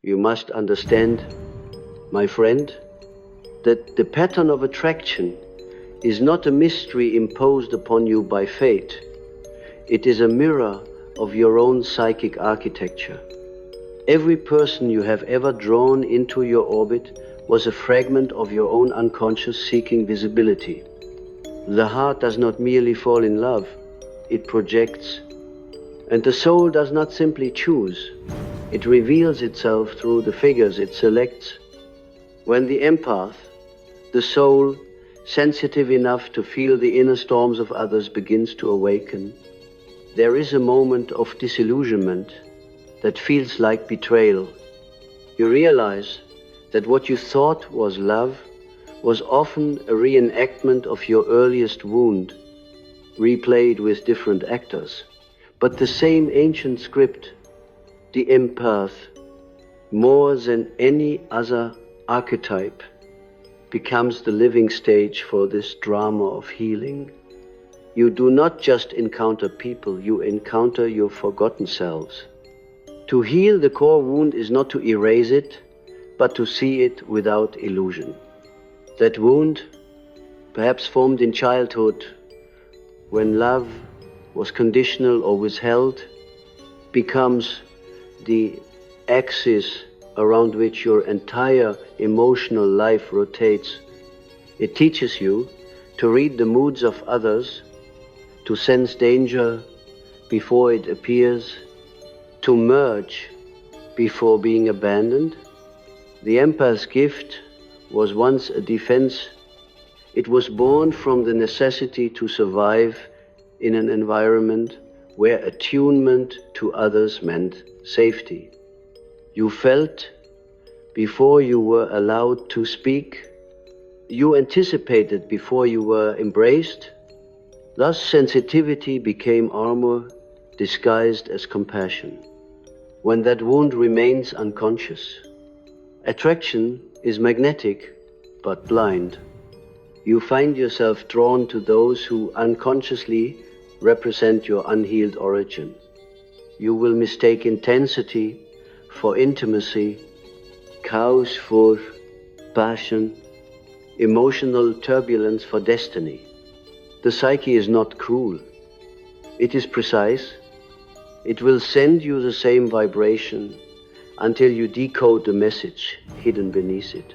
You must understand, my friend, that the pattern of attraction is not a mystery imposed upon you by fate. It is a mirror of your own psychic architecture. Every person you have ever drawn into your orbit was a fragment of your own unconscious seeking visibility. The heart does not merely fall in love, it projects. And the soul does not simply choose, it reveals itself through the figures it selects. When the empath, the soul, sensitive enough to feel the inner storms of others, begins to awaken, there is a moment of disillusionment that feels like betrayal. You realize that what you thought was love was often a reenactment of your earliest wound, replayed with different actors. But the same ancient script, the empath, more than any other archetype, becomes the living stage for this drama of healing. You do not just encounter people, you encounter your forgotten selves. To heal the core wound is not to erase it, but to see it without illusion. That wound, perhaps formed in childhood, when love was conditional or withheld, becomes the axis around which your entire emotional life rotates. It teaches you to read the moods of others, to sense danger before it appears, to merge before being abandoned. The empath's gift was once a defense. It was born from the necessity to survive in an environment where attunement to others meant safety. You felt before you were allowed to speak. You anticipated before you were embraced. Thus, sensitivity became armor disguised as compassion. When that wound remains unconscious, attraction is magnetic but blind. You find yourself drawn to those who unconsciously represent your unhealed origin. You will mistake intensity for intimacy, chaos for passion, emotional turbulence for destiny. The psyche is not cruel. It is precise. It will send you the same vibration until you decode the message hidden beneath it.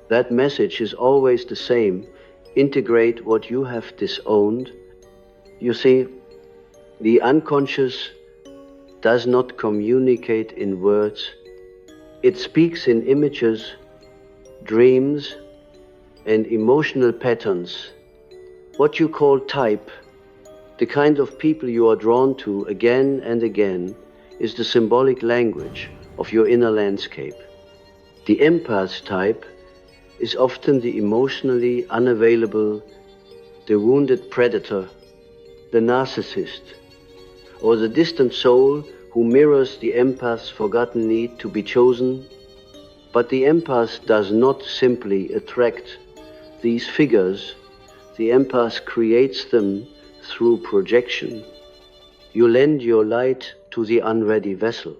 That message is always the same. Integrate what you have disowned. You see, the unconscious does not communicate in words. It speaks in images, dreams, and emotional patterns. What you call type, the kind of people you are drawn to again and again, is the symbolic language of your inner landscape. The empath type is often the emotionally unavailable, the wounded predator, the narcissist, or the distant soul who mirrors the empath's forgotten need to be chosen. But the empath does not simply attract these figures. The empath creates them through projection. You lend your light to the unready vessel.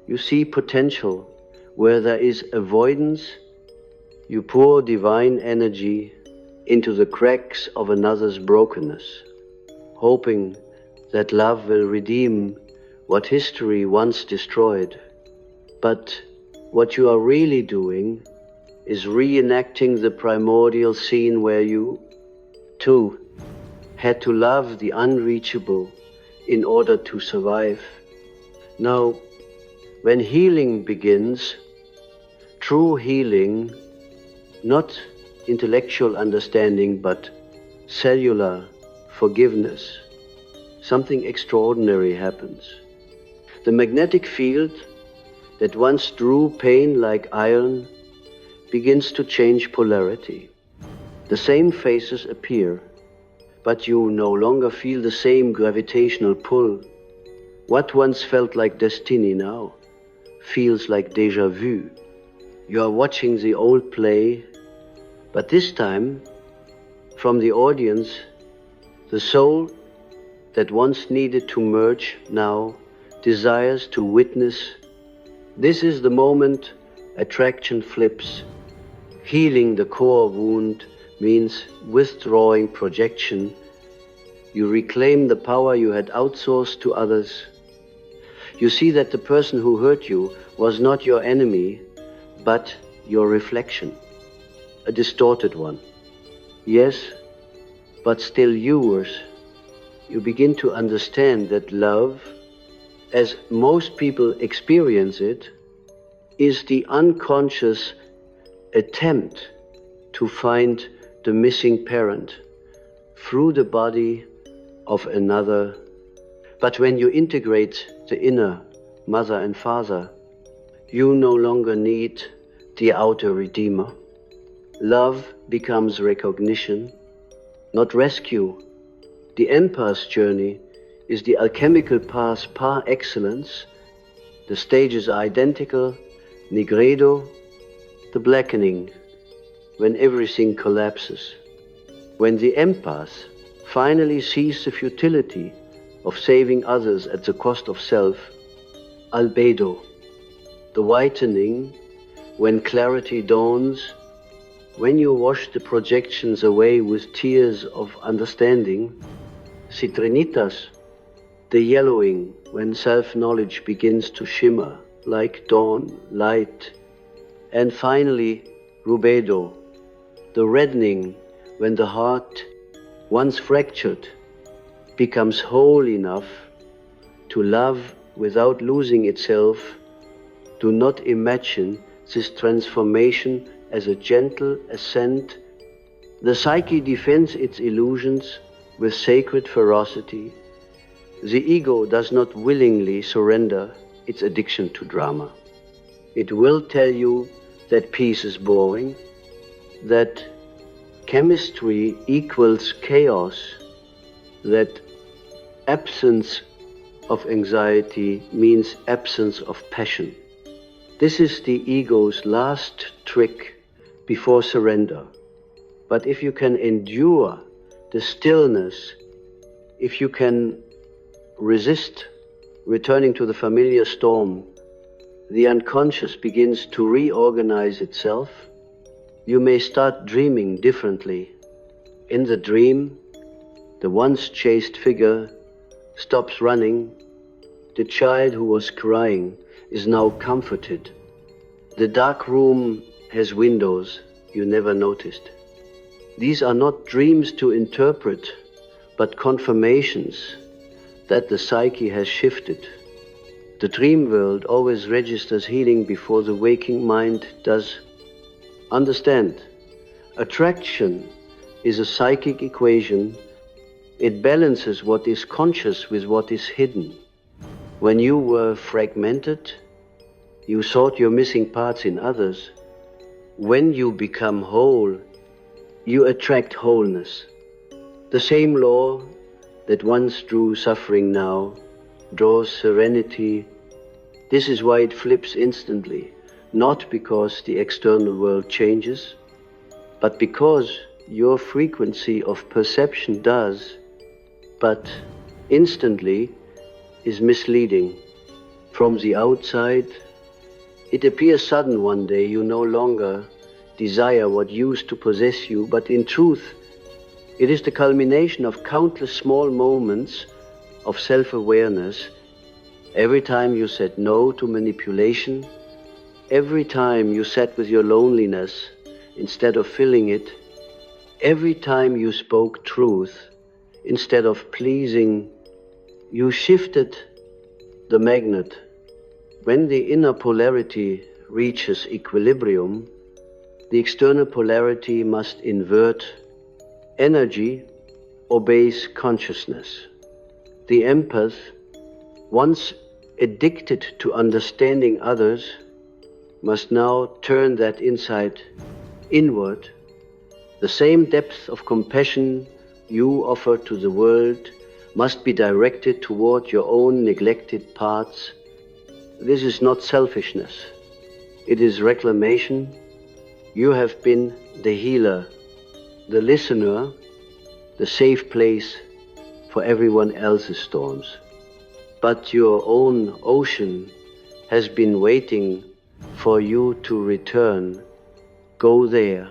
You see potential where there is avoidance. You pour divine energy into the cracks of another's brokenness, hoping that love will redeem what history once destroyed. But what you are really doing is reenacting the primordial scene where you, too, had to love the unreachable in order to survive. Now, when healing begins, true healing, not intellectual understanding, but cellular forgiveness, something extraordinary happens. The magnetic field that once drew pain like iron begins to change polarity. The same faces appear, but you no longer feel the same gravitational pull. What once felt like destiny now feels like déjà vu. You are watching the old play, but this time, from the audience, the soul that once needed to merge now desires to witness This is the moment attraction flips. Healing the core wound means withdrawing projection. You reclaim the power you had outsourced to others. You see that the person who hurt you was not your enemy, but your reflection, a distorted one. Yes, but still yours. You begin to understand that love, as most people experience it, is the unconscious attempt to find the missing parent through the body of another. But when you integrate the inner mother and father, you no longer need the outer redeemer. Love becomes recognition, not rescue. The empath's journey is the alchemical path par excellence. The stages are identical: nigredo, the blackening, when everything collapses. When the empath finally sees the futility of saving others at the cost of self, albedo, the whitening, when clarity dawns, when you wash the projections away with tears of understanding, citrinitas, the yellowing, when self-knowledge begins to shimmer like dawn light, and finally, rubedo, the reddening, when the heart, once fractured, becomes whole enough to love without losing itself. Do not imagine this transformation as a gentle ascent. The psyche defends its illusions with sacred ferocity. The ego does not willingly surrender its addiction to drama. It will tell you that peace is boring, that chemistry equals chaos, that absence of anxiety means absence of passion. This is the ego's last trick before surrender. But if you can endure the stillness, if you can resist returning to the familiar storm, the unconscious begins to reorganize itself. You may start dreaming differently. In the dream, the once chased figure stops running. The child who was crying is now comforted. The dark room has windows you never noticed. These are not dreams to interpret, but confirmations that the psyche has shifted. The dream world always registers healing before the waking mind does. Understand, attraction is a psychic equation. It balances what is conscious with what is hidden. When you were fragmented, you sought your missing parts in others. When you become whole, you attract wholeness. The same law that once drew suffering now draws serenity. This is why it flips instantly, not because the external world changes, but because your frequency of perception does, but instantly is misleading. From the outside, it appears sudden one day. You no longer desire what used to possess you, but in truth, it is the culmination of countless small moments of self-awareness. Every time you said no to manipulation, every time you sat with your loneliness instead of filling it, every time you spoke truth instead of pleasing, you shifted the magnet. When the inner polarity reaches equilibrium, the external polarity must invert. Energy obeys consciousness. The empath, once addicted to understanding others, must now turn that insight inward. The same depth of compassion you offer to the world must be directed toward your own neglected parts. This is not selfishness. It is reclamation. You have been the healer, the listener, the safe place for everyone else's storms. But your own ocean has been waiting for you to return. Go there.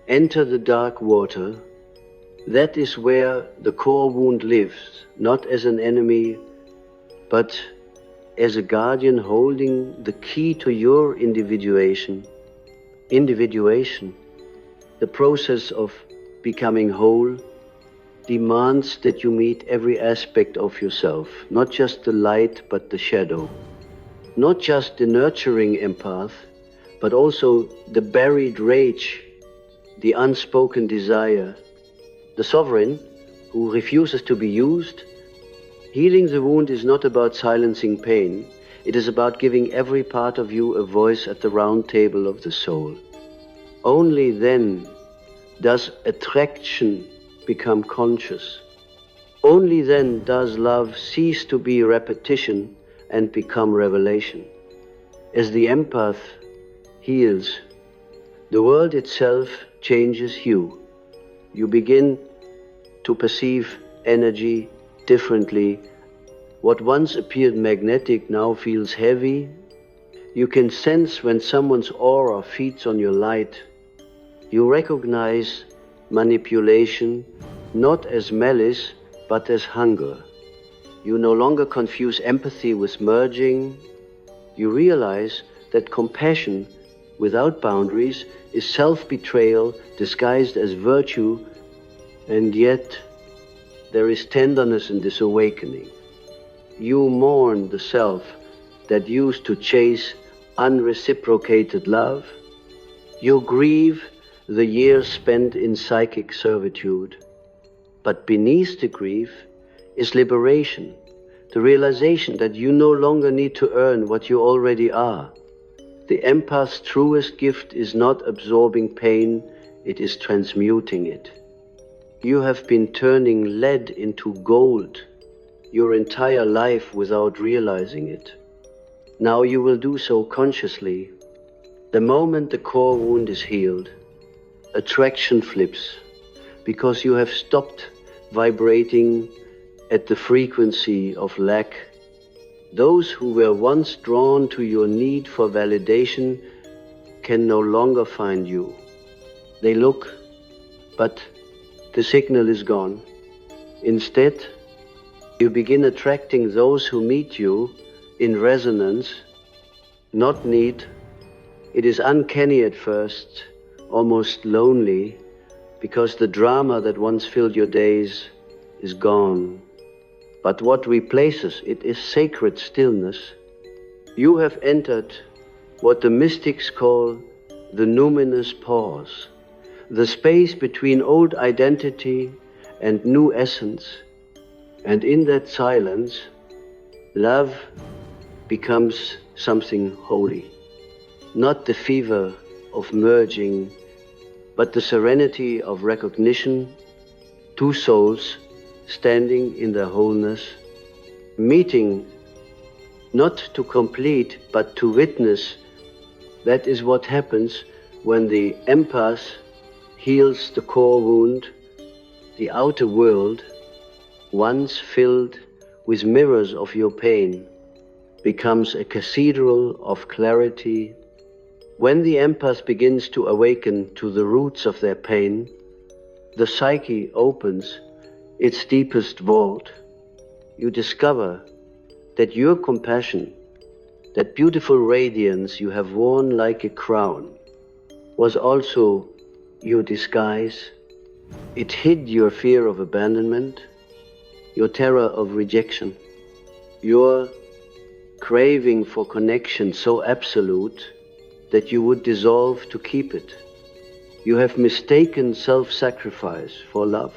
Enter the dark water. That is where the core wound lives, not as an enemy, but as a guardian holding the key to your individuation. Individuation, the process of becoming whole, demands that you meet every aspect of yourself, not just the light but the shadow, not just the nurturing empath, but also the buried rage, the unspoken desire, the sovereign who refuses to be used. Healing the wound is not about silencing pain. It is about giving every part of you a voice at the round table of the soul. Only then does attraction become conscious. Only then does love cease to be repetition and become revelation. As the empath heals, the world itself changes hue. You begin to perceive energy differently. What once appeared magnetic now feels heavy. You can sense when someone's aura feeds on your light. You recognize manipulation not as malice but as hunger. You no longer confuse empathy with merging. You realize that compassion without boundaries is self-betrayal disguised as virtue, and yet there is tenderness in this awakening. You mourn the self that used to chase unreciprocated love. You grieve the years spent in psychic servitude. But beneath the grief is liberation, the realization that you no longer need to earn what you already are. The empath's truest gift is not absorbing pain, it is transmuting it. You have been turning lead into gold your entire life without realizing it. Now you will do so consciously. The moment the core wound is healed, attraction flips, because you have stopped vibrating at the frequency of lack. Those who were once drawn to your need for validation can no longer find you. They look, but the signal is gone. Instead, you begin attracting those who meet you in resonance, not need. It is uncanny at first, almost lonely, because the drama that once filled your days is gone. But what replaces it is sacred stillness. You have entered what the mystics call the numinous pause, the space between old identity and new essence. And in that silence, love becomes something holy. Not the fever of merging, but the serenity of recognition, two souls standing in their wholeness, meeting not to complete but to witness. That is what happens when the empath heals the core wound. The outer world, once filled with mirrors of your pain, becomes a cathedral of clarity. When the empath begins to awaken to the roots of their pain, the psyche opens its deepest vault. You discover that your compassion, that beautiful radiance you have worn like a crown, was also your disguise. It hid your fear of abandonment, your terror of rejection, your craving for connection so absolute that you would dissolve to keep it. You have mistaken self-sacrifice for love,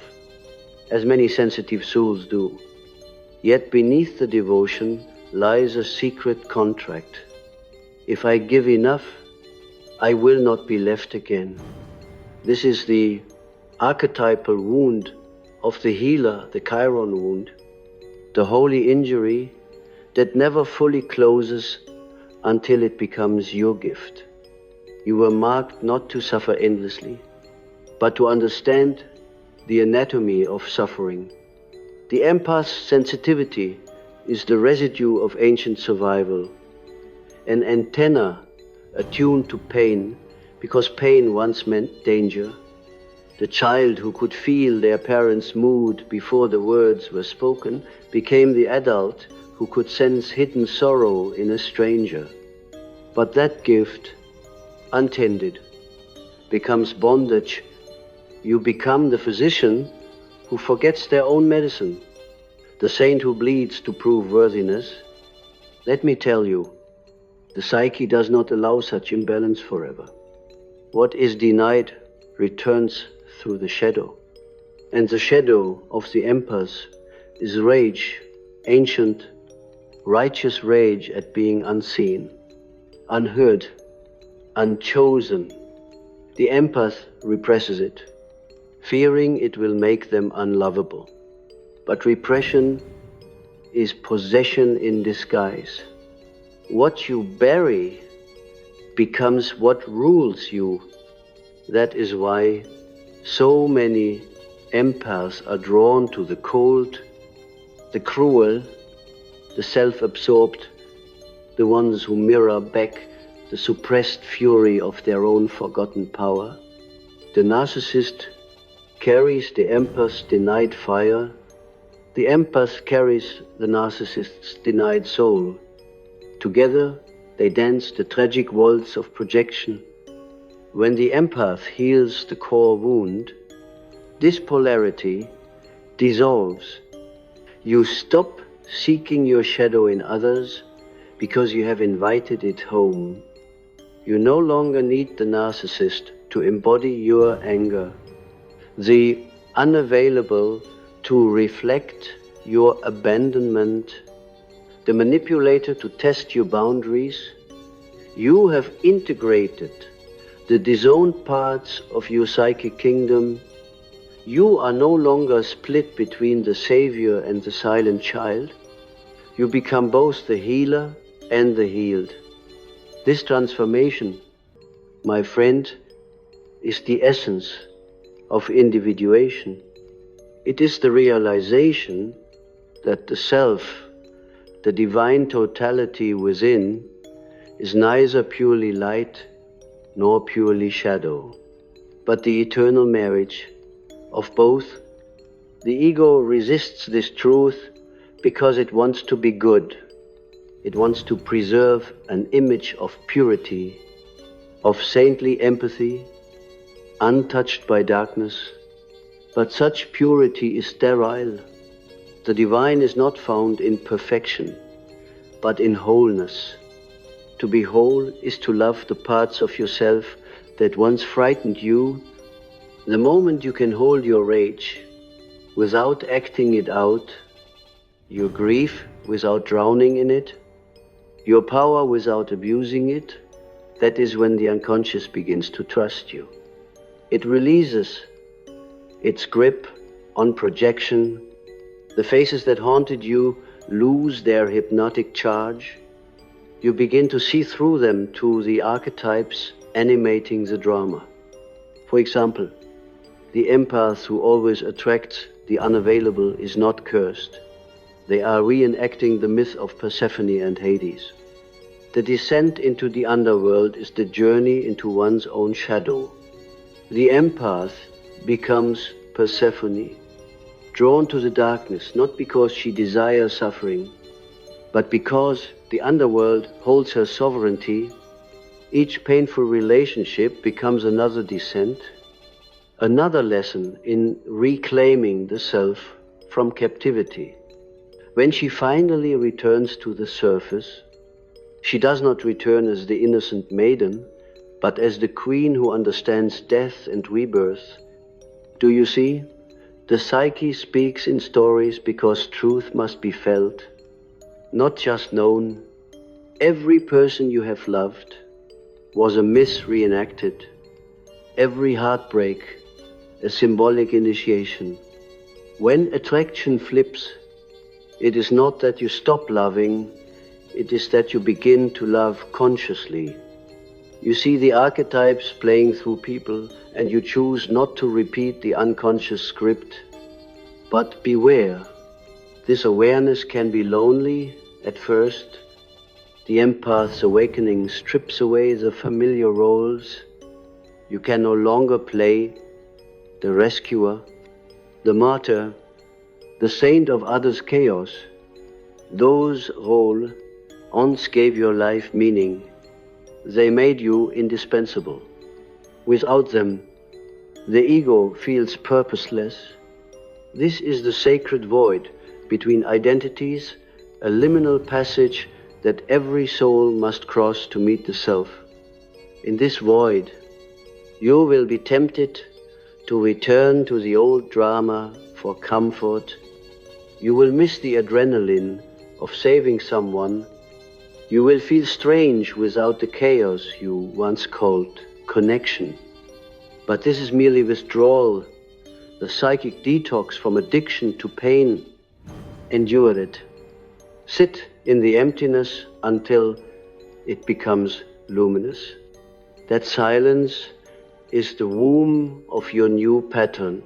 as many sensitive souls do. Yet beneath the devotion lies a secret contract. If I give enough, I will not be left again. This is the archetypal wound of the healer, the Chiron wound, the holy injury that never fully closes until it becomes your gift. You were marked not to suffer endlessly, but to understand the anatomy of suffering. The empath's sensitivity is the residue of ancient survival. an antenna attuned to pain, because pain once meant danger. The child who could feel their parents' mood before the words were spoken became the adult who could sense hidden sorrow in a stranger. But that gift, untended, becomes bondage. You become the physician who forgets their own medicine, the saint who bleeds to prove worthiness. Let me tell you, the psyche does not allow such imbalance forever. What is denied returns through the shadow. And the shadow of the empath is rage, ancient, righteous rage at being unseen, unheard, unchosen. The empath represses it, fearing it will make them unlovable. But repression is possession in disguise. What you bury becomes what rules you. That is why so many empaths are drawn to the cold, the cruel, the self-absorbed, the ones who mirror back the suppressed fury of their own forgotten power. The narcissist carries the empath's denied fire. The empath carries the narcissist's denied soul. Together, they dance the tragic waltz of projection. When the empath heals the core wound, this polarity dissolves. You stop seeking your shadow in others because you have invited it home. You no longer need the narcissist to embody your anger, the unavailable to reflect your abandonment, the manipulator to test your boundaries. You have integrated the disowned parts of your psychic kingdom. You are no longer split between the savior and the silent child. You become both the healer and the healed. This transformation, my friend, is the essence of individuation. It is the realization that the self, the divine totality within, is neither purely light nor purely shadow, but the eternal marriage of both. The ego resists this truth because it wants to be good. It wants to preserve an image of purity, of saintly empathy, untouched by darkness. But such purity is sterile. The divine is not found in perfection, but in wholeness. To be whole is to love the parts of yourself that once frightened you. The moment you can hold your rage without acting it out, your grief without drowning in it, your power without abusing it, that is when the unconscious begins to trust you. It releases its grip on projection. The faces that haunted you lose their hypnotic charge. You begin to see through them to the archetypes animating the drama. For example, the empath who always attracts the unavailable is not cursed. They are reenacting the myth of Persephone and Hades. The descent into the underworld is the journey into one's own shadow. The empath becomes Persephone, drawn to the darkness, not because she desires suffering, but because the underworld holds her sovereignty. Each painful relationship becomes another descent, another lesson in reclaiming the self from captivity. When she finally returns to the surface, she does not return as the innocent maiden, but as the queen who understands death and rebirth. Do you see? The psyche speaks in stories because truth must be felt, not just known. Every person you have loved was a myth reenacted. Every heartbreak, a symbolic initiation. When attraction flips, it is not that you stop loving, it is that you begin to love consciously. You see the archetypes playing through people, and you choose not to repeat the unconscious script. But beware, this awareness can be lonely at first. The empath's awakening strips away the familiar roles. You can no longer play the rescuer, the martyr, the saint of others' chaos. Those roles once gave your life meaning. They made you indispensable. Without them, the ego feels purposeless. This is the sacred void between identities, a liminal passage that every soul must cross to meet the self. In this void, you will be tempted to return to the old drama for comfort. You will miss the adrenaline of saving someone. You will feel strange without the chaos you once called connection. But this is merely withdrawal, the psychic detox from addiction to pain. Endure it. Sit in the emptiness until it becomes luminous. That silence is the womb of your new pattern.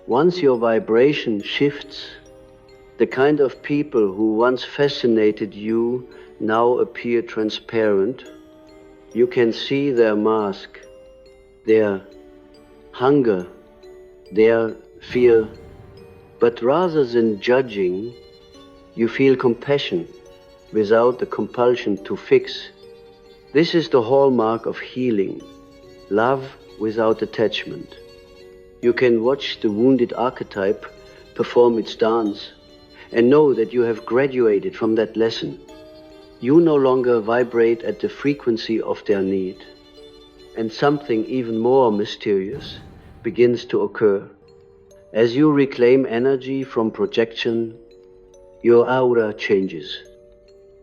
Once your vibration shifts, the kind of people who once fascinated you now appear transparent. You can see their mask, their hunger, their fear, but rather than judging, you feel compassion without the compulsion to fix. This is the hallmark of healing, love without attachment. You can watch the wounded archetype perform its dance and know that you have graduated from that lesson. You no longer vibrate at the frequency of their need, and something even more mysterious begins to occur. As you reclaim energy from projection, your aura changes.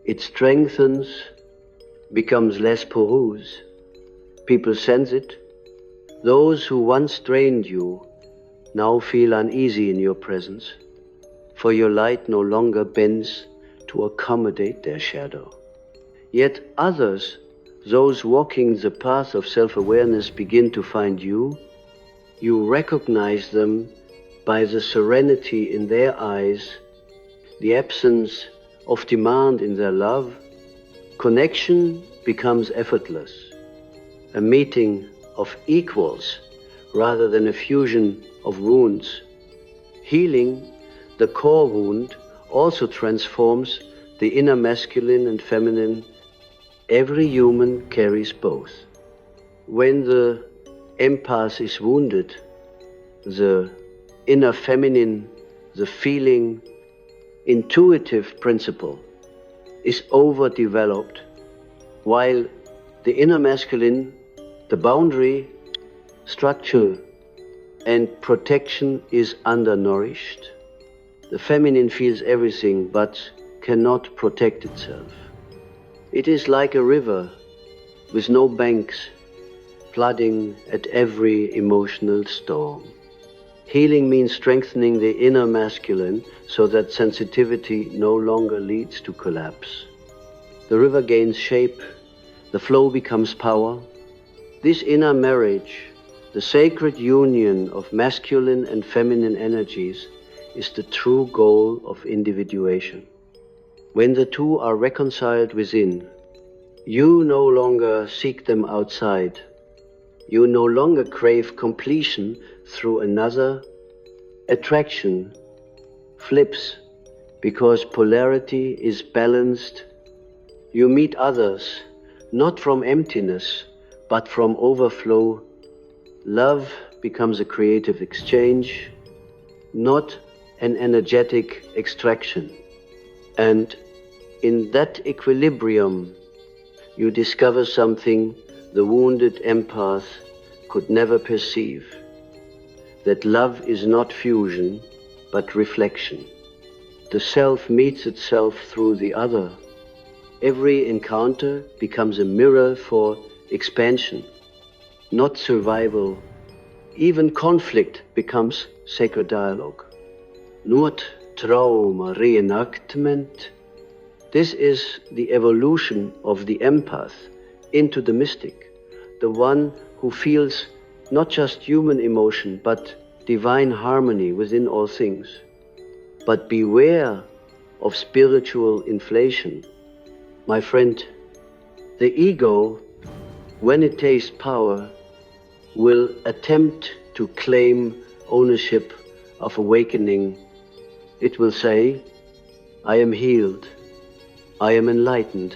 It strengthens, becomes less porous. People sense it. Those who once drained you now feel uneasy in your presence, for your light no longer bends to accommodate their shadow. Yet others, those walking the path of self-awareness, begin to find you. You recognize them by the serenity in their eyes, the absence of demand in their love. Connection becomes effortless, a meeting of equals rather than a fusion of wounds. Healing the core wound also transforms the inner masculine and feminine. Every human carries both. When the empath is wounded, the inner feminine, the feeling, intuitive principle is overdeveloped, while the inner masculine, the boundary, structure, and protection is undernourished. The feminine feels everything but cannot protect itself. It is like a river with no banks, flooding at every emotional storm. Healing means strengthening the inner masculine so that sensitivity no longer leads to collapse. The river gains shape, the flow becomes power. This inner marriage, the sacred union of masculine and feminine energies, is the true goal of individuation. When the two are reconciled within, you no longer seek them outside. You no longer crave completion through another. Attraction flips because polarity is balanced. You meet others not from emptiness but from overflow. Love becomes a creative exchange, not an energetic extraction. And in that equilibrium, you discover something the wounded empath could never perceive, that love is not fusion, but reflection. The self meets itself through the other. Every encounter becomes a mirror for expansion, not survival. Even conflict becomes sacred dialogue. Not trauma reenactment. This is the evolution of the empath into the mystic, the one who feels not just human emotion, but divine harmony within all things. But beware of spiritual inflation. My friend, the ego, when it tastes power, will attempt to claim ownership of awakening. It will say, I am healed, I am enlightened,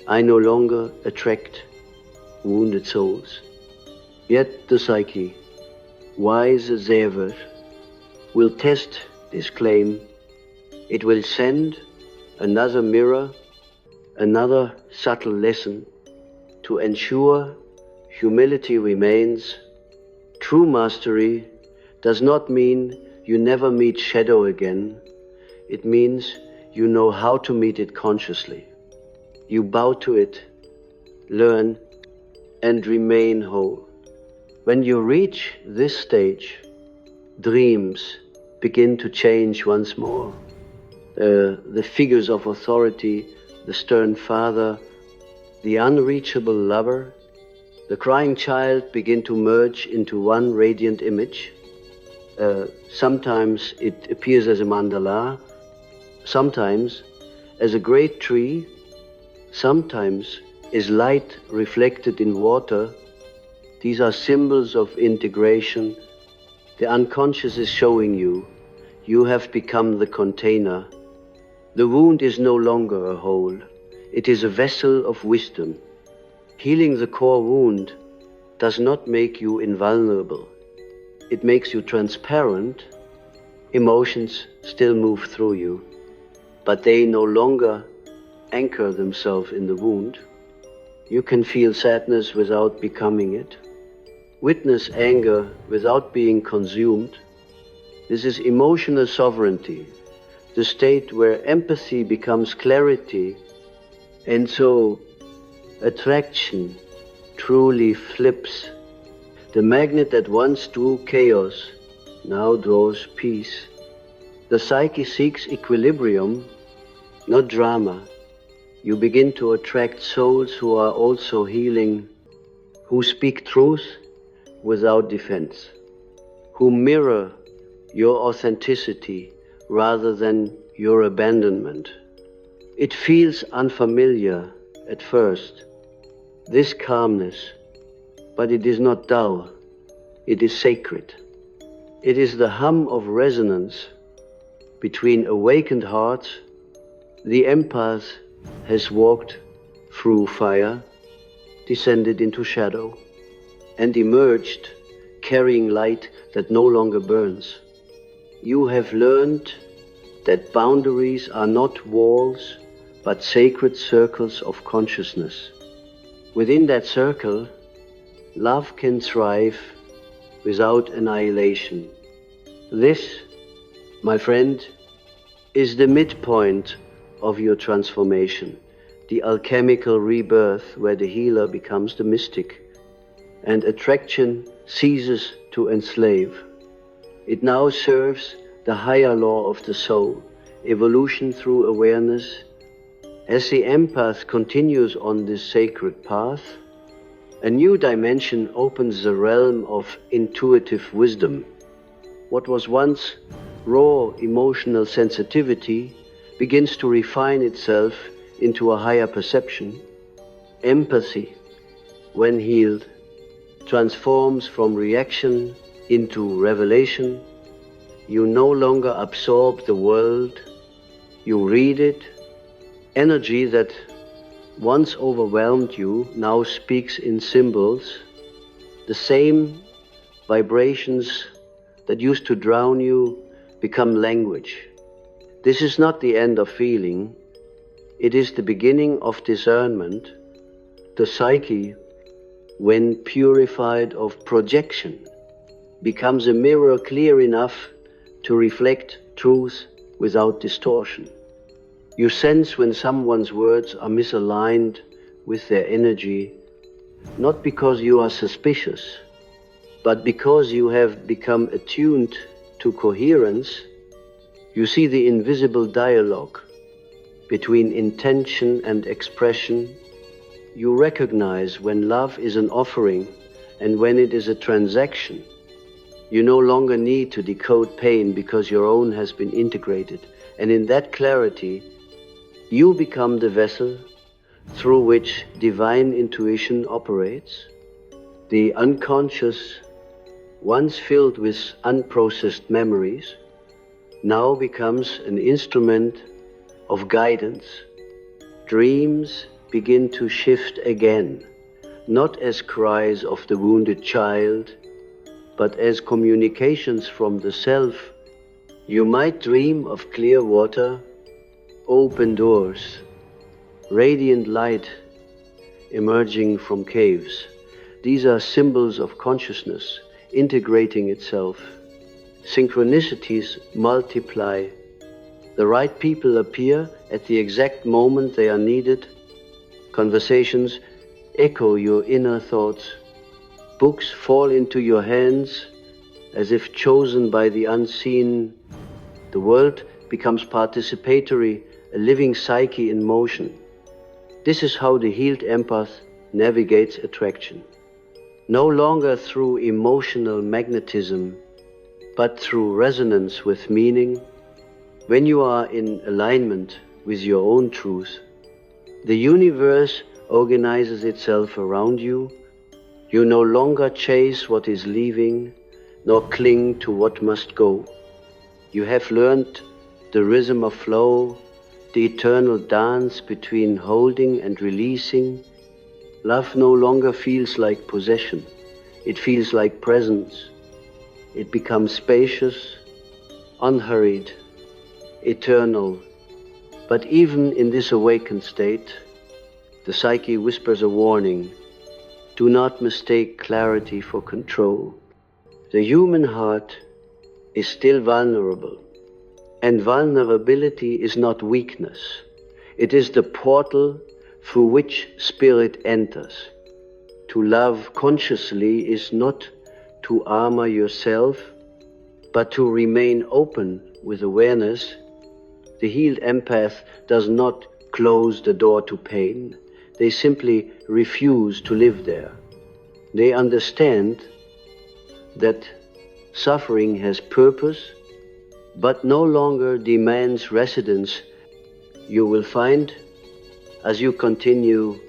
I no longer attract wounded souls. Yet the psyche, wise as ever, will test this claim. It will send another mirror, another subtle lesson to ensure humility remains. True mastery does not mean you never meet shadow again. It means you know how to meet it consciously. You bow to it, learn, and remain whole. When you reach this stage, dreams begin to change once more. The figures of authority, the stern father, the unreachable lover, the crying child begin to merge into one radiant image. Sometimes it appears as a mandala, sometimes as a great tree, sometimes as light reflected in water. These are symbols of integration. The unconscious is showing you, you have become the container. The wound is no longer a hole. It is a vessel of wisdom. Healing the core wound does not make you invulnerable. It makes you transparent. Emotions still move through you, but they no longer anchor themselves in the wound. You can feel sadness without becoming it. Witness anger without being consumed. This is emotional sovereignty, the state where empathy becomes clarity, and so attraction truly flips. The magnet that once drew chaos now draws peace. The psyche seeks equilibrium, not drama. You begin to attract souls who are also healing, who speak truth without defense, who mirror your authenticity rather than your abandonment. It feels unfamiliar at first, this calmness, but it is not dull, it is sacred. It is the hum of resonance between awakened hearts. The empath has walked through fire, descended into shadow, and emerged carrying light that no longer burns. You have learned that boundaries are not walls, but sacred circles of consciousness. Within that circle, love can thrive without annihilation. This, my friend, is the midpoint of your transformation, the alchemical rebirth where the healer becomes the mystic and attraction ceases to enslave. It now serves the higher law of the soul, evolution through awareness. As the empath continues on this sacred path, a new dimension opens the realm of intuitive wisdom. What was once raw emotional sensitivity begins to refine itself into a higher perception. Empathy, when healed, transforms from reaction into revelation. You no longer absorb the world, you read it. Energy that once overwhelmed you now speaks in symbols. The same vibrations that used to drown you become language. This is not the end of feeling, it is the beginning of discernment. The psyche, when purified of projection, becomes a mirror clear enough to reflect truth without distortion. You sense when someone's words are misaligned with their energy, not because you are suspicious, but because you have become attuned to coherence. You see the invisible dialogue between intention and expression. You recognize when love is an offering and when it is a transaction. You no longer need to decode pain because your own has been integrated. And in that clarity, you become the vessel through which divine intuition operates. The unconscious, once filled with unprocessed memories, now becomes an instrument of guidance. Dreams begin to shift again, not as cries of the wounded child, but as communications from the self. You might dream of clear water, open doors, radiant light emerging from caves. These are symbols of consciousness integrating itself. Synchronicities multiply. The right people appear at the exact moment they are needed. Conversations echo your inner thoughts. Books fall into your hands as if chosen by the unseen. The world becomes participatory, a living psyche in motion. This is how the healed empath navigates attraction. No longer through emotional magnetism, but through resonance with meaning. When you are in alignment with your own truth, the universe organizes itself around you. You no longer chase what is leaving, nor cling to what must go. You have learned the rhythm of flow, the eternal dance between holding and releasing. Love no longer feels like possession. It feels like presence. It becomes spacious, unhurried, eternal. But even in this awakened state, the psyche whispers a warning. Do not mistake clarity for control. The human heart is still vulnerable, and vulnerability is not weakness. It is the portal through which spirit enters. To love consciously is not to armor yourself, but to remain open with awareness. The healed empath does not close the door to pain. They simply refuse to live there. They understand that suffering has purpose, but no longer demands residence. You will find, as you continue,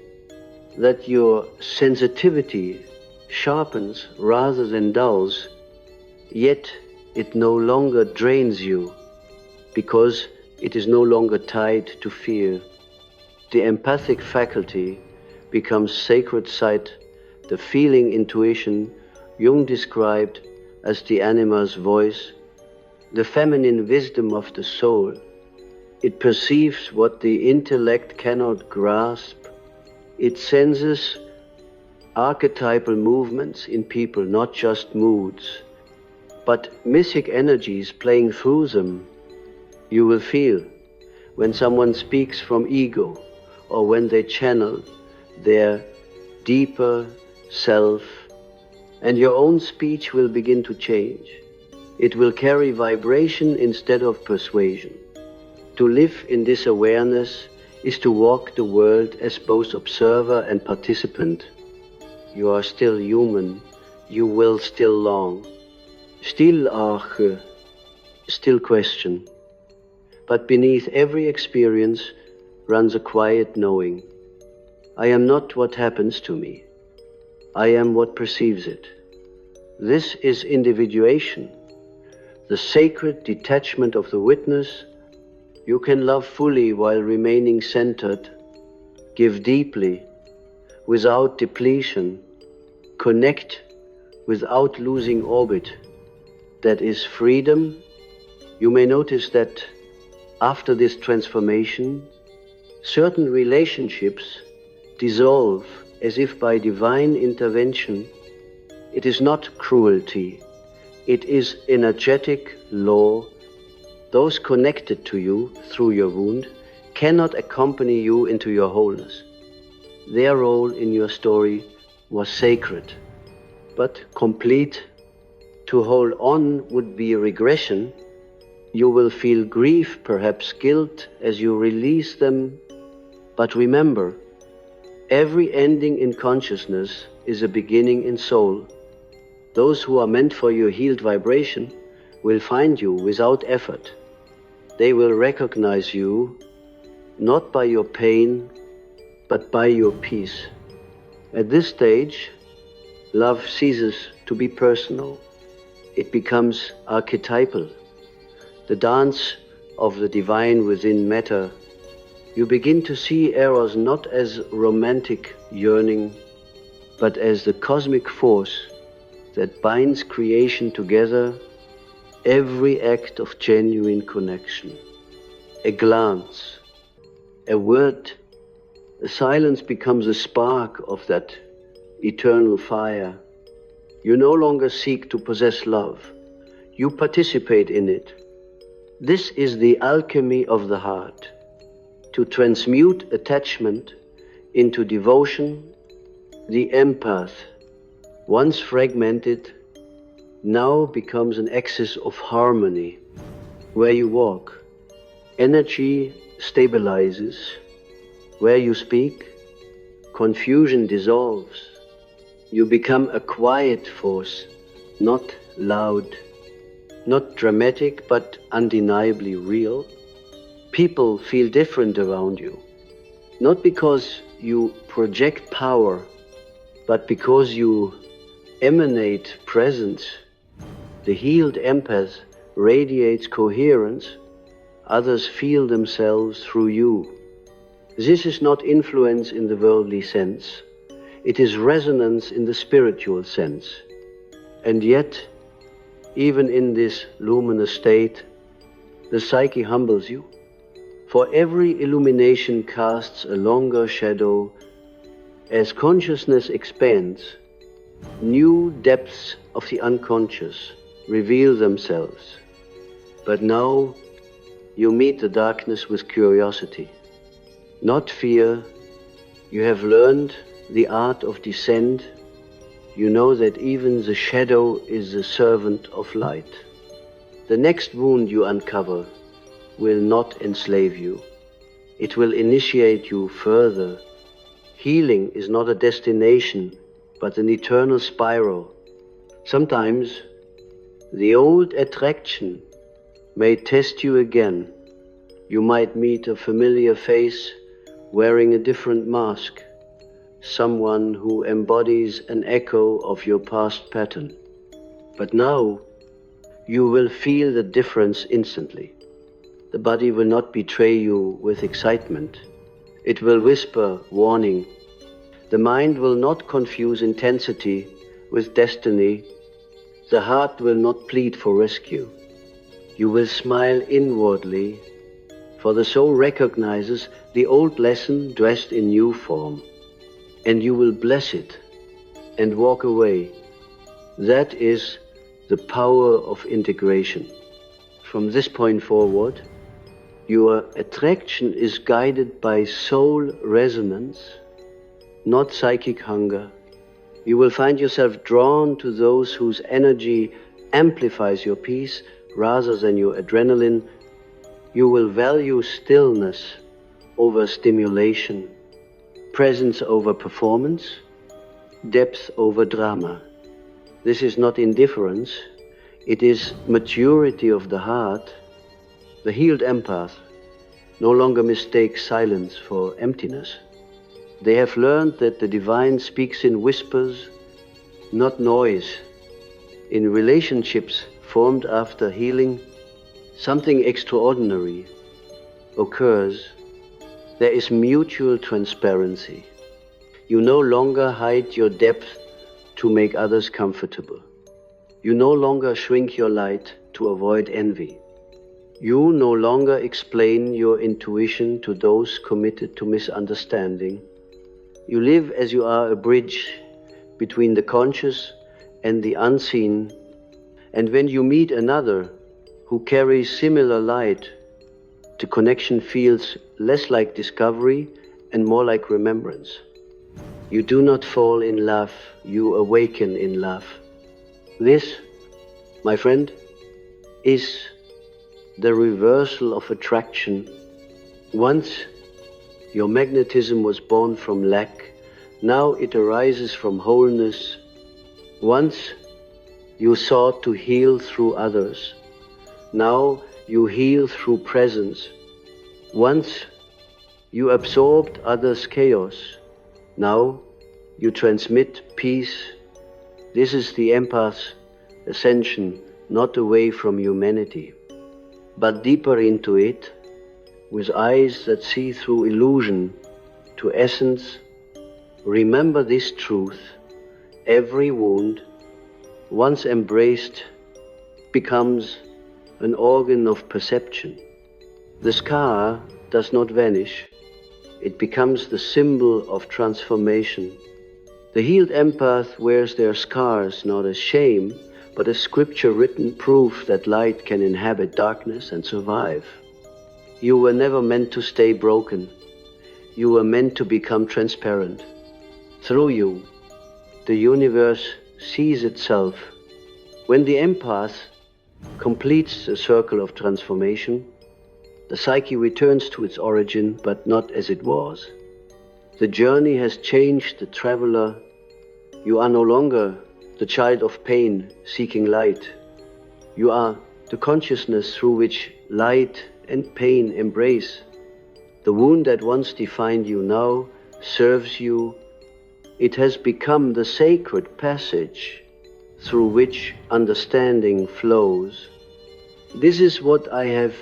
that your sensitivity sharpens rather than dulls, yet it no longer drains you, because it is no longer tied to fear. The empathic faculty becomes sacred sight, the feeling intuition Jung described as the anima's voice, the feminine wisdom of the soul. It perceives what the intellect cannot grasp. It senses archetypal movements in people, not just moods, but mythic energies playing through them. You will feel when someone speaks from ego, or when they channel their deeper self, and your own speech will begin to change. It will carry vibration instead of persuasion. To live in this awareness is to walk the world as both observer and participant. You are still human, you will still long, still argue, still question. But beneath every experience runs a quiet knowing. I am not what happens to me. I am what perceives it. This is individuation, the sacred detachment of the witness. You can love fully while remaining centered, give deeply, without depletion, connect without losing orbit. That is freedom. You may notice that after this transformation, certain relationships dissolve as if by divine intervention. It is not cruelty, it is energetic law. Those connected to you through your wound cannot accompany you into your wholeness. Their role in your story was sacred, but complete. To hold on would be regression. You will feel grief, perhaps guilt, as you release them. But remember, every ending in consciousness is a beginning in soul. Those who are meant for your healed vibration will find you without effort. They will recognize you not by your pain, but by your peace. At this stage, love ceases to be personal. It becomes archetypal, the dance of the divine within matter. You begin to see eros not as romantic yearning, but as the cosmic force that binds creation together, every act of genuine connection. A glance, a word, a silence becomes a spark of that eternal fire. You no longer seek to possess love. You participate in it. This is the alchemy of the heart, to transmute attachment into devotion. The empath, once fragmented, now becomes an axis of harmony. Where you walk, energy stabilizes. Where you speak, confusion dissolves. You become a quiet force, not loud, not dramatic, but undeniably real. People feel different around you, not because you project power, but because you emanate presence. The healed empath radiates coherence. Others feel themselves through you. This is not influence in the worldly sense. It is resonance in the spiritual sense. And yet, even in this luminous state, the psyche humbles you. For every illumination casts a longer shadow. As consciousness expands, new depths of the unconscious reveal themselves. But now you meet the darkness with curiosity, not fear. You have learned the art of descent. You know that even the shadow is the servant of light. The next wound you uncover will not enslave you. It will initiate you further. Healing is not a destination, but an eternal spiral. Sometimes the old attraction may test you again. You might meet a familiar face wearing a different mask, someone who embodies an echo of your past pattern. But now you will feel the difference instantly. The body will not betray you with excitement. It will whisper warning. The mind will not confuse intensity with destiny. The heart will not plead for rescue. You will smile inwardly, for the soul recognizes the old lesson dressed in new form, and you will bless it and walk away. That is the power of integration. From this point forward, your attraction is guided by soul resonance, not psychic hunger. You will find yourself drawn to those whose energy amplifies your peace rather than your adrenaline. You will value stillness over stimulation, presence over performance, depth over drama. This is not indifference, it is maturity of the heart. The healed empath no longer mistakes silence for emptiness. They have learned that the divine speaks in whispers, not noise. In relationships formed after healing, something extraordinary occurs. There is mutual transparency. You no longer hide your depth to make others comfortable. You no longer shrink your light to avoid envy. You no longer explain your intuition to those committed to misunderstanding. You live as you are, a bridge between the conscious and the unseen. And when you meet another who carries similar light, the connection feels less like discovery and more like remembrance. You do not fall in love, you awaken in love. This, my friend, is the reversal of attraction. Once your magnetism was born from lack, now it arises from wholeness. Once you sought to heal through others, now you heal through presence. Once You absorbed others' chaos. Now you transmit peace. This is the empath's ascension, not away from humanity, but deeper into it, with eyes that see through illusion to essence. Remember this truth: every wound, once embraced, becomes an organ of perception. The scar does not vanish. It becomes the symbol of transformation. The healed empath wears their scars not as shame, but as scripture-written proof that light can inhabit darkness and survive. You were never meant to stay broken. You were meant to become transparent. Through you, the universe sees itself. When the empath completes the circle of transformation, the psyche returns to its origin, but not as it was. The journey has changed the traveler. You are no longer the child of pain seeking light. You are the consciousness through which light and pain embrace. The wound that once defined you now serves you. It has become the sacred passage through which understanding flows. This is what I have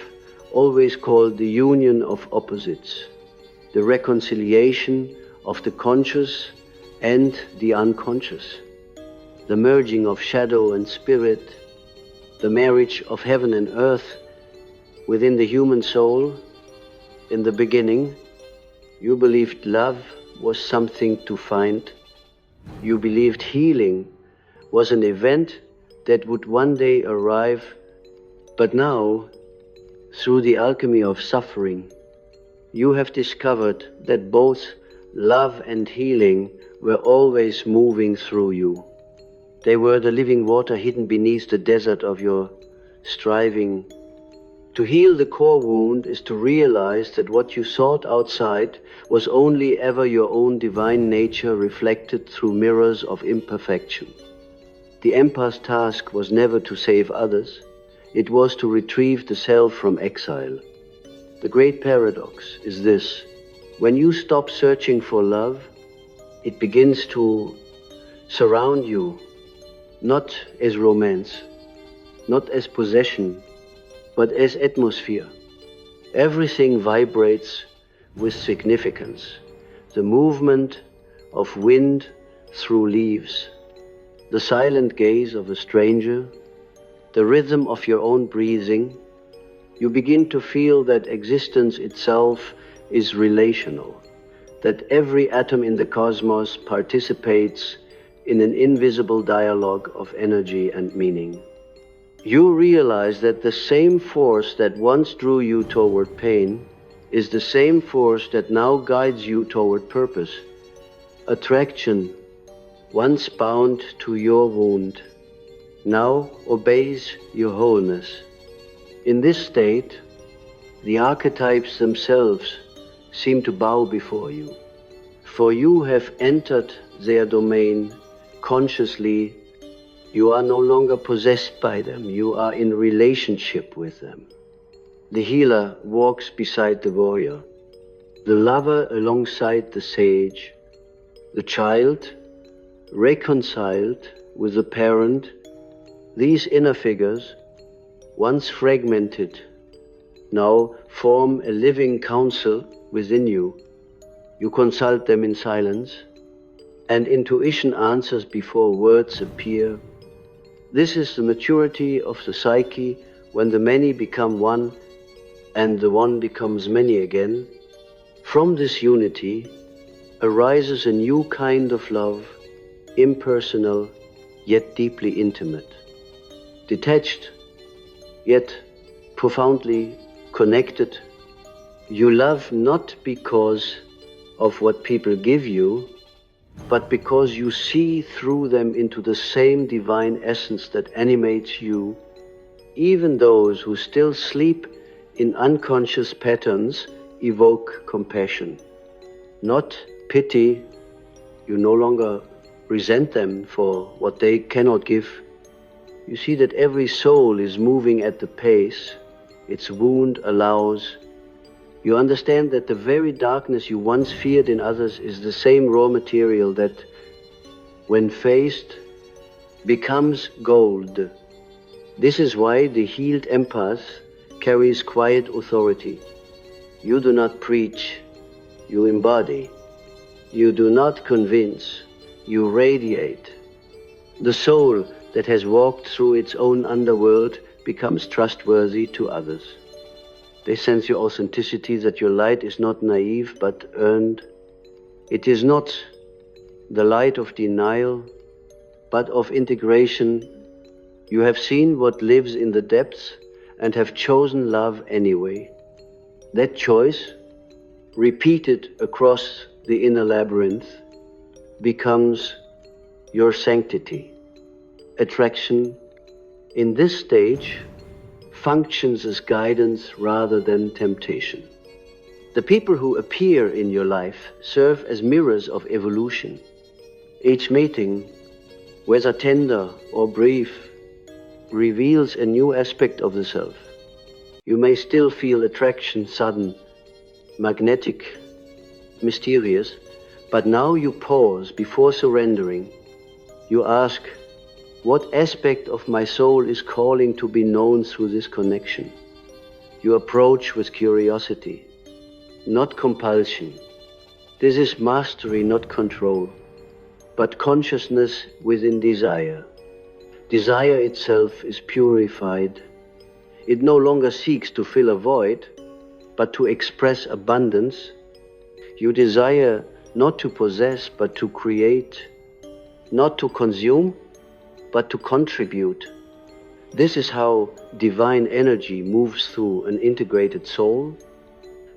always called the union of opposites, the reconciliation of the conscious and the unconscious, the merging of shadow and spirit, the marriage of heaven and earth within the human soul. In the beginning, you believed love was something to find. You believed healing was an event that would one day arrive. But now, through the alchemy of suffering, you have discovered that both love and healing were always moving through you. They were the living water hidden beneath the desert of your striving. To heal the core wound is to realize that what you sought outside was only ever your own divine nature reflected through mirrors of imperfection. The empath's task was never to save others. It was to retrieve the self from exile. The great paradox is this: when you stop searching for love, it begins to surround you, not as romance, not as possession, but as atmosphere. Everything vibrates with significance. The movement of wind through leaves, the silent gaze of a stranger, the rhythm of your own breathing. You begin to feel that existence itself is relational, that every atom in the cosmos participates in an invisible dialogue of energy and meaning. You realize that the same force that once drew you toward pain is the same force that now guides you toward purpose. Attraction, once bound to your wound, now obeys your wholeness. In this state, the archetypes themselves seem to bow before you, for you have entered their domain consciously. You are no longer possessed by them, you are in relationship with them. The healer walks beside the warrior, the lover alongside the sage, the child reconciled with the parent. These inner figures, once fragmented, now form a living council within you. You consult them in silence, and intuition answers before words appear. This is the maturity of the psyche, when the many become one and the one becomes many again. From this unity arises a new kind of love, impersonal yet deeply intimate, detached yet profoundly connected. You love not because of what people give you, but because you see through them into the same divine essence that animates you. Even those who still sleep in unconscious patterns evoke compassion, not pity. You no longer resent them for what they cannot give. You see that every soul is moving at the pace its wound allows. You understand that the very darkness you once feared in others is the same raw material that, when faced, becomes gold. This is why the healed empath carries quiet authority. You do not preach, you embody. You do not convince, you radiate. The soul that has walked through its own underworld becomes trustworthy to others. They sense your authenticity, that your light is not naive but earned. It is not the light of denial, but of integration. You have seen what lives in the depths and have chosen love anyway. That choice, repeated across the inner labyrinth, becomes your sanctity. Attraction, in this stage, functions as guidance rather than temptation. The people who appear in your life serve as mirrors of evolution. Each meeting, whether tender or brief, reveals a new aspect of the self. You may still feel attraction sudden, magnetic, mysterious, but now you pause before surrendering. You ask, what aspect of my soul is calling to be known through this connection? You approach with curiosity, not compulsion. This is mastery, not control, but consciousness within desire. Desire itself is purified. It no longer seeks to fill a void, but to express abundance. You desire not to possess, but to create, not to consume, but to contribute. This is how divine energy moves through an integrated soul.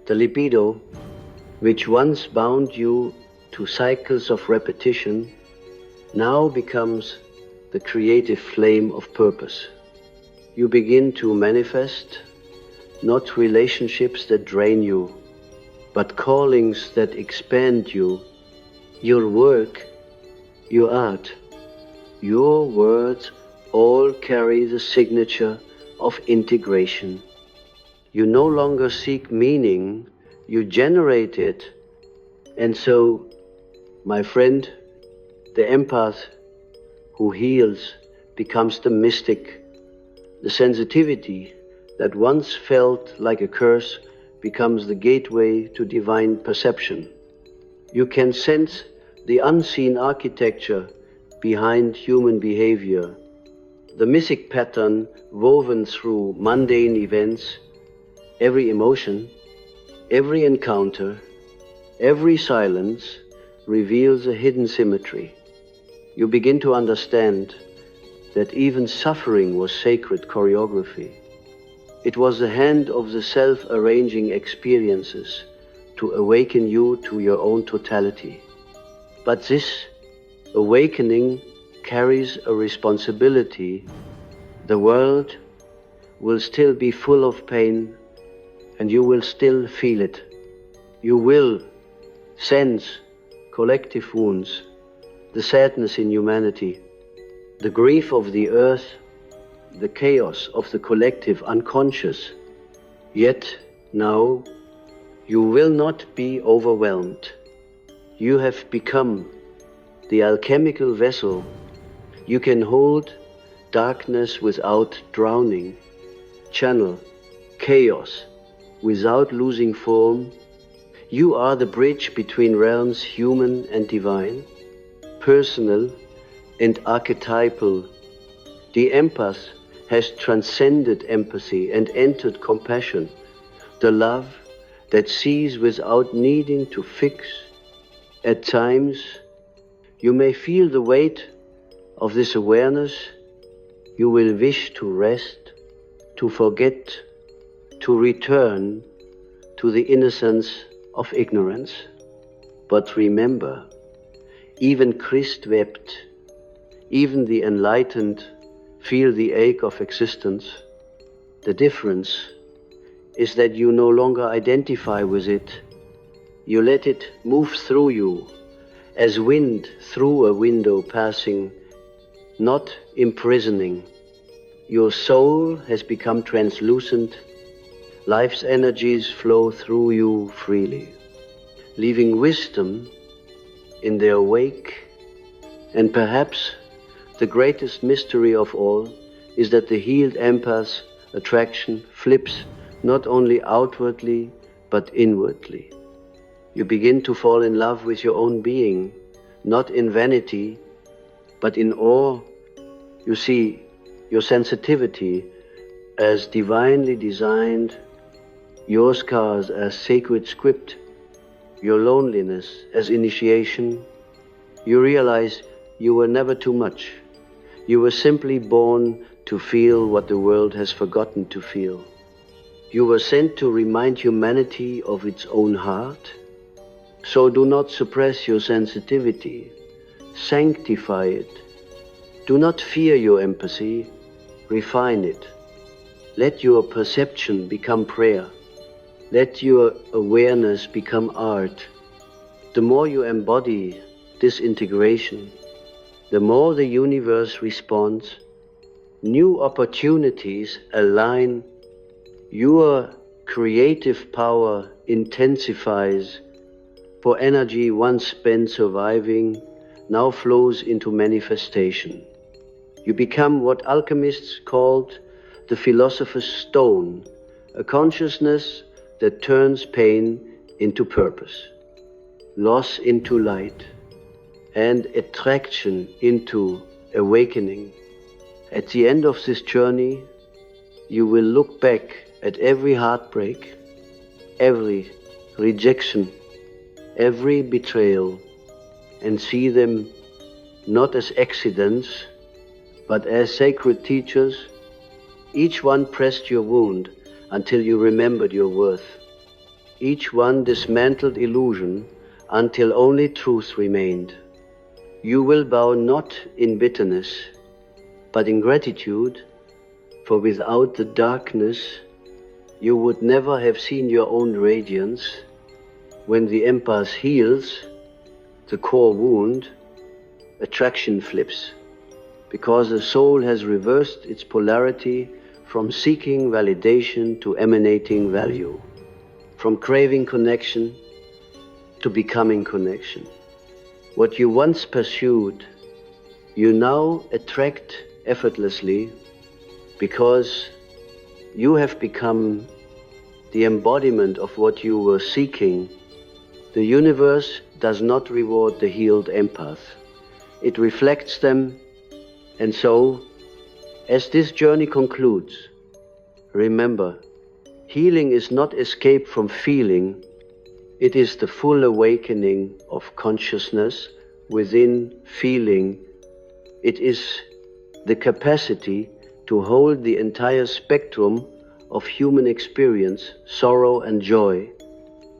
The libido, which once bound you to cycles of repetition, now becomes the creative flame of purpose. You begin to manifest not relationships that drain you, but callings that expand you. Your work, your art, your words all carry the signature of integration. You no longer seek meaning, you generate it. And so, my friend, the empath who heals becomes the mystic. The sensitivity that once felt like a curse becomes the gateway to divine perception. You can sense the unseen architecture behind human behavior, the mythic pattern woven through mundane events. Every emotion, every encounter, every silence reveals a hidden symmetry. You begin to understand that even suffering was sacred choreography. It was the hand of the self arranging experiences to awaken you to your own totality. But this awakening carries a responsibility. The world will still be full of pain, and you will still feel it. You will sense collective wounds, the sadness in humanity, the grief of the earth, the chaos of the collective unconscious. Yet now you will not be overwhelmed. You have become the alchemical vessel. You can hold darkness without drowning, channel chaos without losing form. You are the bridge between realms, human and divine, personal and archetypal. The empath has transcended empathy and entered compassion, the love that sees without needing to fix. At times, you may feel the weight of this awareness. You will wish to rest, to forget, to return to the innocence of ignorance. But remember, even Christ wept, even the enlightened feel the ache of existence. The difference is that you no longer identify with it. You let it move through you, as wind through a window passing, not imprisoning. Your soul has become translucent, Life's energies flow through you freely, leaving wisdom in their wake. And perhaps the greatest mystery of all is that the healed empath's attraction flips not only outwardly but inwardly. You begin to fall in love with your own being, not in vanity, but in awe. You see your sensitivity as divinely designed, your scars as sacred script, your loneliness as initiation. You realize you were never too much. You were simply born to feel what the world has forgotten to feel. You were sent to remind humanity of its own heart. So do not suppress your sensitivity. Sanctify it. Do not fear your empathy. Refine it. Let your perception become prayer. Let your awareness become art. The more you embody this integration, the more the universe responds. New opportunities align. Your creative power intensifies, for energy once spent surviving now flows into manifestation. You become what alchemists called the philosopher's stone, a consciousness that turns pain into purpose, loss into light, and attraction into awakening. At the end of this journey, you will look back at every heartbreak, every rejection, every betrayal, and see them not as accidents, but as sacred teachers. Each one pressed your wound until you remembered your worth. Each one dismantled illusion until only truth remained. You will bow not in bitterness, but in gratitude, for without the darkness, you would never have seen your own radiance. When the empath heals the core wound, attraction flips, because the soul has reversed its polarity from seeking validation to emanating value, from craving connection to becoming connection. What you once pursued, you now attract effortlessly, because you have become the embodiment of what you were seeking. The universe does not reward the healed empath. It reflects them. And so, as this journey concludes, remember, healing is not escape from feeling. It is the full awakening of consciousness within feeling. It is the capacity to hold the entire spectrum of human experience, sorrow and joy,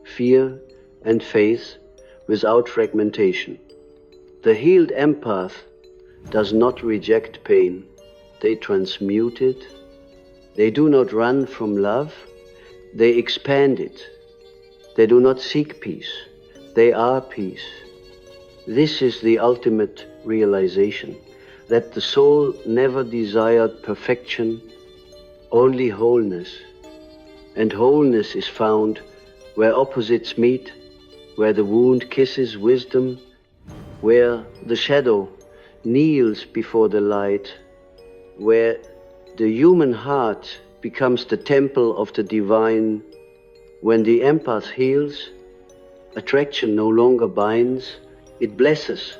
fear and faith, without fragmentation. The healed empath does not reject pain. They transmute it. They do not run from love. They expand it. They do not seek peace. They are peace. This is the ultimate realization, that the soul never desired perfection, only wholeness. And wholeness is found where opposites meet, where the wound kisses wisdom, where the shadow kneels before the light, where the human heart becomes the temple of the divine. When the empath heals, attraction no longer binds, it blesses.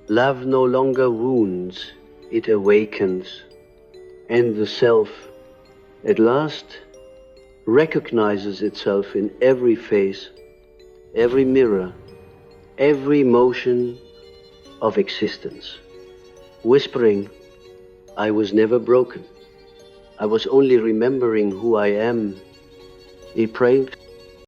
Love no longer wounds, it awakens. And the self, at last, recognizes itself in every face, every mirror, every motion of existence, whispering, I was never broken. I was only remembering who I am. He prayed